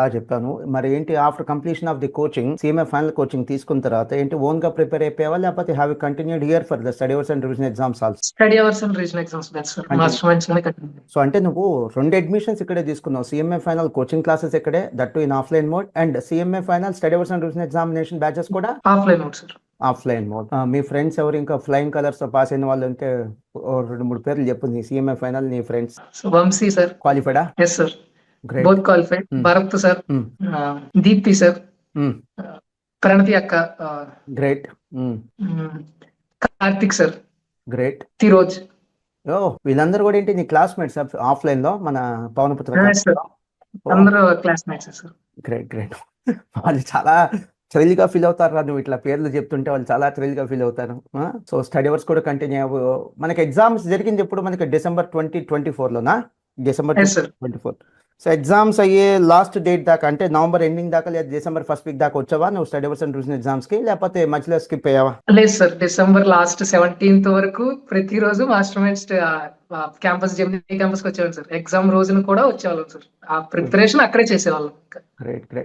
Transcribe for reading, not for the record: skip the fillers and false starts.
బాగా చెప్పాను. మరి ఏంటి after completion of the coaching, సీఎంఏ final coaching తీసుకున్న తర్వాత ఏంటి ఓన్ గా ప్రిపేర్ అయిపోయావా, లేకపోతే have you continued here for the study hours and revision exams also? Study hours and regional exams batch sir. అంటే మాస్టర్ మైండ్స్ లోనే కంటిన్యూ. సో అంటే నువ్వు 2 admissions ఇక్కడే తీసుకున్నావు. సీఎంఏ ఫైనల్ కోచింగ్ క్లాసెస్ ఇక్కడే, that in offline mode, and సీఎంఏ final study hours and revision examination batches కూడా offline note sir. Offline mode. మీ friends ఎవరు ఇంకా ఫ్లయింగ్ కలర్స్ తో పాస్ అయిన వాళ్ళు ఉంటే 2-3 పేర్లు చెప్పు. నీ సీఎంఏ ఫైనల్ నీ ఫ్రెండ్స్. వంశీ సార్ క్వాలిఫైడా? Yes sir, great. Both qualified. Bharath sir, Deepthi sir, Pranathi అక్క, great. Karthik sir, great. Thiroj. ఓ వీళ్ళందరూ కూడా ఏంటి నీ క్లాస్మేట్స్ ఆఫ్లైన్ లో మన పవనపుత్ర సార్ అందరూ క్లాస్మేట్స్ సార్. Great great. వాళ్ళు చాలా థ్రిల్ గా ఫీల్ అవుతారు. నువ్వు ఇట్లా పేర్లు చెప్తుంటే వాళ్ళు చాలా థ్రిల్ గా ఫీల్ అవుతారు. సో స్టడీ అవర్స్ కూడా కంటిన్యూ అవ్వు. మనకి ఎగ్జామ్స్ జరిగింది ఎప్పుడు? మనకి December 2024 లోనా? December Yes, sir. 2024. So exams అయ్యే లాస్ట్ డేట్ దాకా అంటే నవంబర్ ఎండింగ్ దాకా లేదా December 1st వీక్ దాకా వచ్చావా నువ్వు study hours and revision exams కి, లేకపోతే మధ్యలో స్కిప్ అయ్యావా? లేదు సార్, డిసెంబర్ లాస్ట్ 17th వరకు ప్రతిరోజు master minds campus Gemini campus కి వచ్చేవాళ్ళం సార్. ఎగ్జామ్ రోజున కూడా వచ్చేవాళ్ళం సార్. ఆ ప్రిపరేషన్ అక్కడే చేసేవాళ్ళం. Great great.